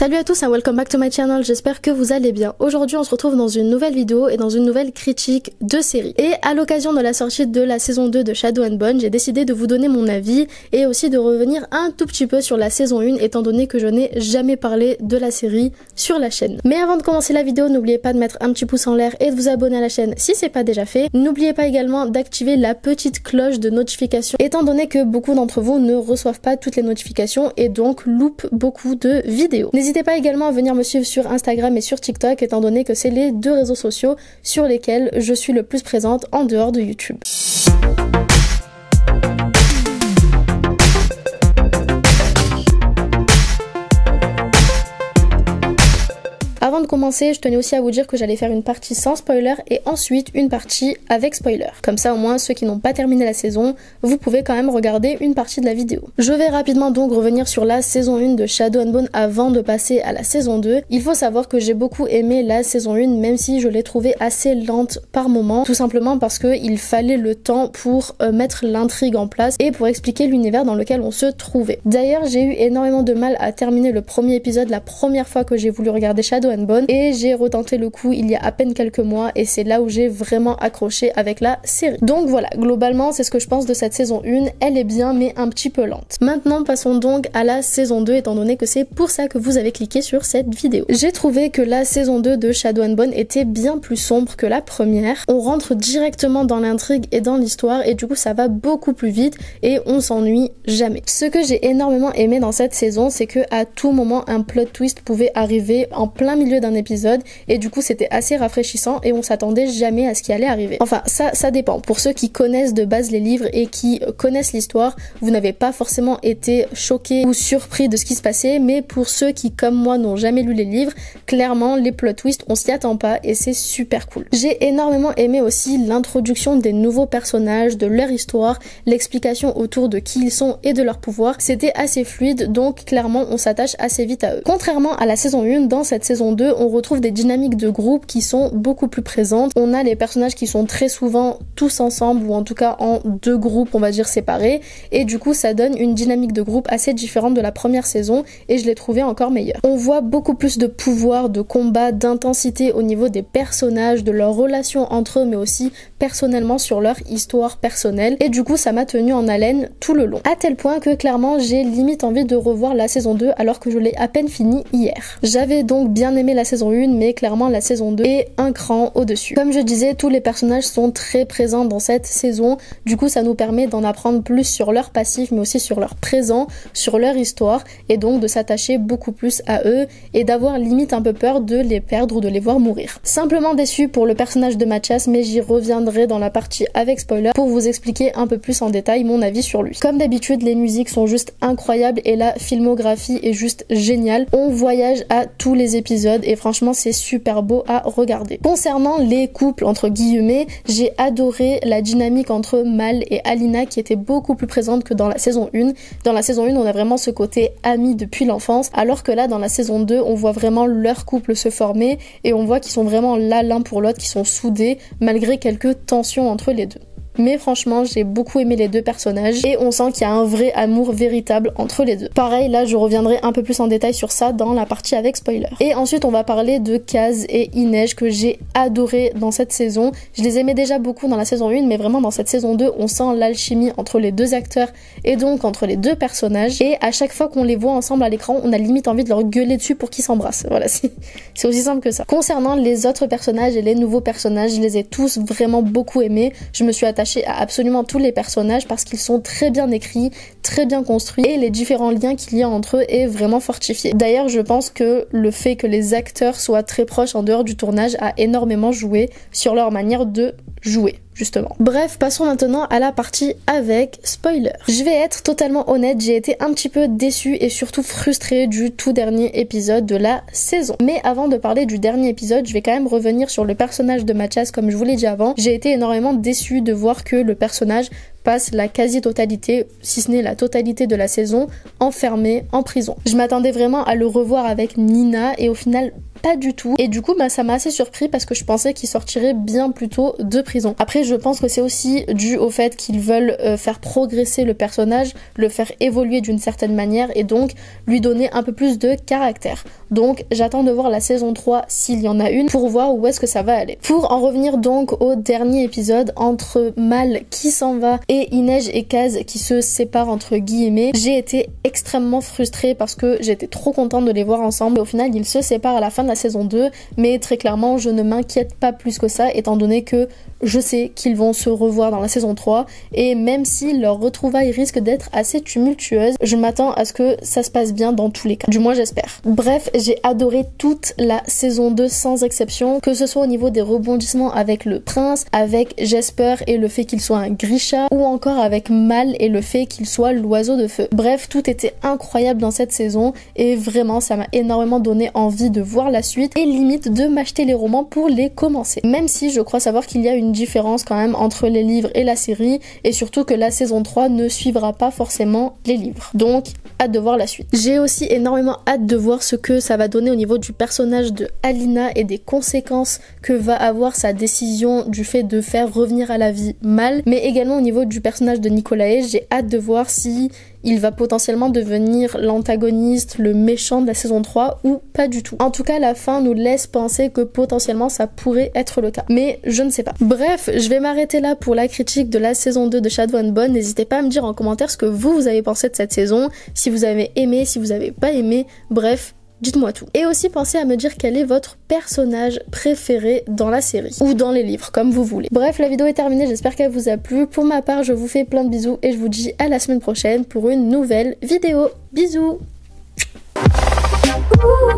Salut à tous and welcome back to my channel, j'espère que vous allez bien. Aujourd'hui on se retrouve dans une nouvelle vidéo et dans une nouvelle critique de série. Et à l'occasion de la sortie de la saison 2 de Shadow and Bone, j'ai décidé de vous donner mon avis et aussi de revenir un tout petit peu sur la saison 1 étant donné que je n'ai jamais parlé de la série sur la chaîne. Mais avant de commencer la vidéo, n'oubliez pas de mettre un petit pouce en l'air et de vous abonner à la chaîne si c'est pas déjà fait. N'oubliez pas également d'activer la petite cloche de notification étant donné que beaucoup d'entre vous ne reçoivent pas toutes les notifications et donc loupent beaucoup de vidéos. N'hésitez pas également à venir me suivre sur Instagram et sur TikTok étant donné que c'est les deux réseaux sociaux sur lesquels je suis le plus présente en dehors de YouTube. Avant de commencer, je tenais aussi à vous dire que j'allais faire une partie sans spoiler et ensuite une partie avec spoiler. Comme ça au moins ceux qui n'ont pas terminé la saison, vous pouvez quand même regarder une partie de la vidéo. Je vais rapidement donc revenir sur la saison 1 de Shadow and Bone avant de passer à la saison 2. Il faut savoir que j'ai beaucoup aimé la saison 1 même si je l'ai trouvée assez lente par moment, tout simplement parce qu'il fallait le temps pour mettre l'intrigue en place et pour expliquer l'univers dans lequel on se trouvait. D'ailleurs j'ai eu énormément de mal à terminer le premier épisode la première fois que j'ai voulu regarder Shadow and Bone et j'ai retenté le coup il y a à peine quelques mois et c'est là où j'ai vraiment accroché avec la série. Donc voilà, globalement c'est ce que je pense de cette saison 1, elle est bien mais un petit peu lente. Maintenant passons donc à la saison 2 étant donné que c'est pour ça que vous avez cliqué sur cette vidéo. J'ai trouvé que la saison 2 de Shadow and Bone était bien plus sombre que la première. On rentre directement dans l'intrigue et dans l'histoire et du coup ça va beaucoup plus vite et on s'ennuie jamais. Ce que j'ai énormément aimé dans cette saison c'est que à tout moment un plot twist pouvait arriver en plein milieu d'un épisode et du coup c'était assez rafraîchissant et on s'attendait jamais à ce qui allait arriver. Enfin ça dépend. Pour ceux qui connaissent de base les livres et qui connaissent l'histoire, vous n'avez pas forcément été choqués ou surpris de ce qui se passait, mais pour ceux qui comme moi n'ont jamais lu les livres, clairement les plot twists on s'y attend pas et c'est super cool. J'ai énormément aimé aussi l'introduction des nouveaux personnages, de leur histoire, l'explication autour de qui ils sont et de leur pouvoir. C'était assez fluide donc clairement on s'attache assez vite à eux. Contrairement à la saison 1, dans cette saison 2 on retrouve des dynamiques de groupe qui sont beaucoup plus présentes. On a les personnages qui sont très souvent tous ensemble ou en tout cas en deux groupes on va dire séparés et du coup ça donne une dynamique de groupe assez différente de la première saison et je l'ai trouvé encore meilleure. On voit beaucoup plus de pouvoir, de combat, d'intensité au niveau des personnages, de leurs relations entre eux mais aussi personnellement sur leur histoire personnelle et du coup ça m'a tenu en haleine tout le long. À tel point que clairement j'ai limite envie de revoir la saison 2 alors que je l'ai à peine fini hier. J'avais donc bien aimé la saison 1 mais clairement la saison 2 est un cran au-dessus. Comme je disais, tous les personnages sont très présents dans cette saison, du coup ça nous permet d'en apprendre plus sur leur passif mais aussi sur leur présent, sur leur histoire et donc de s'attacher beaucoup plus à eux et d'avoir limite un peu peur de les perdre ou de les voir mourir. Simplement déçu pour le personnage de Mathias mais j'y reviendrai dans la partie avec spoiler pour vous expliquer un peu plus en détail mon avis sur lui. Comme d'habitude les musiques sont juste incroyables et la filmographie est juste géniale. On voyage à tous les épisodes et franchement c'est super beau à regarder. Concernant les couples entre guillemets, j'ai adoré la dynamique entre Mal et Alina qui était beaucoup plus présente que dans la saison 1. Dans la saison 1 on a vraiment ce côté ami depuis l'enfance alors que là dans la saison 2 on voit vraiment leur couple se former et on voit qu'ils sont vraiment là l'un pour l'autre, qu'ils sont soudés malgré quelques tensions entre les deux. Mais franchement j'ai beaucoup aimé les deux personnages et on sent qu'il y a un vrai amour véritable entre les deux. Pareil là je reviendrai un peu plus en détail sur ça dans la partie avec spoiler. Et ensuite on va parler de Kaz et Inej que j'ai adoré dans cette saison. Je les aimais déjà beaucoup dans la saison 1 mais vraiment dans cette saison 2 on sent l'alchimie entre les deux acteurs et donc entre les deux personnages et à chaque fois qu'on les voit ensemble à l'écran on a limite envie de leur gueuler dessus pour qu'ils s'embrassent. Voilà c'est aussi simple que ça. Concernant les autres personnages et les nouveaux personnages, je les ai tous vraiment beaucoup aimés. Je me suis attachée à absolument tous les personnages parce qu'ils sont très bien écrits, très bien construits et les différents liens qu'il y a entre eux est vraiment fortifié. D'ailleurs je pense que le fait que les acteurs soient très proches en dehors du tournage a énormément joué sur leur manière de jouer justement. Bref, passons maintenant à la partie avec spoiler. Je vais être totalement honnête, j'ai été un petit peu déçue et surtout frustrée du tout dernier épisode de la saison. Mais avant de parler du dernier épisode, je vais quand même revenir sur le personnage de Mathias comme je vous l'ai dit avant. J'ai été énormément déçue de voir que le personnage passe la quasi-totalité, si ce n'est la totalité de la saison, enfermé en prison. Je m'attendais vraiment à le revoir avec Nina et au final pas du tout. Et du coup ça m'a assez surpris parce que je pensais qu'il sortirait bien plus tôt de prison. Après je pense que c'est aussi dû au fait qu'ils veulent faire progresser le personnage, le faire évoluer d'une certaine manière et donc lui donner un peu plus de caractère. Donc j'attends de voir la saison 3 s'il y en a une pour voir où est-ce que ça va aller. Pour en revenir donc au dernier épisode, entre Mal qui s'en va et Inej et Kaz qui se séparent entre guillemets, j'ai été extrêmement frustrée parce que j'étais trop contente de les voir ensemble. Au final ils se séparent à la fin de la saison 2, mais très clairement je ne m'inquiète pas plus que ça étant donné que je sais qu'ils vont se revoir dans la saison 3 et même si leur retrouvaille risque d'être assez tumultueuse, je m'attends à ce que ça se passe bien dans tous les cas. Du moins j'espère. Bref, j'ai adoré toute la saison 2 sans exception, que ce soit au niveau des rebondissements avec le prince, avec Jesper et le fait qu'il soit un Grisha, ou encore avec Mal et le fait qu'il soit l'oiseau de feu. Bref, tout était incroyable dans cette saison et vraiment ça m'a énormément donné envie de voir la suite et limite de m'acheter les romans pour les commencer. Même si je crois savoir qu'il y a une différence quand même entre les livres et la série et surtout que la saison 3 ne suivra pas forcément les livres. Donc hâte de voir la suite. J'ai aussi énormément hâte de voir ce que ça va donner au niveau du personnage de Alina et des conséquences que va avoir sa décision du fait de faire revenir à la vie Mal, mais également au niveau du personnage de Nicolae. J'ai hâte de voir si il va potentiellement devenir l'antagoniste, le méchant de la saison 3 ou pas du tout. En tout cas, la fin nous laisse penser que potentiellement ça pourrait être le cas. Mais je ne sais pas. Bref, je vais m'arrêter là pour la critique de la saison 2 de Shadow and Bone. N'hésitez pas à me dire en commentaire ce que vous avez pensé de cette saison, si vous avez aimé, si vous avez pas aimé, bref. Dites-moi tout. Et aussi pensez à me dire quel est votre personnage préféré dans la série ou dans les livres, comme vous voulez. Bref, la vidéo est terminée, j'espère qu'elle vous a plu. Pour ma part, je vous fais plein de bisous et je vous dis à la semaine prochaine pour une nouvelle vidéo. Bisous. Ooh,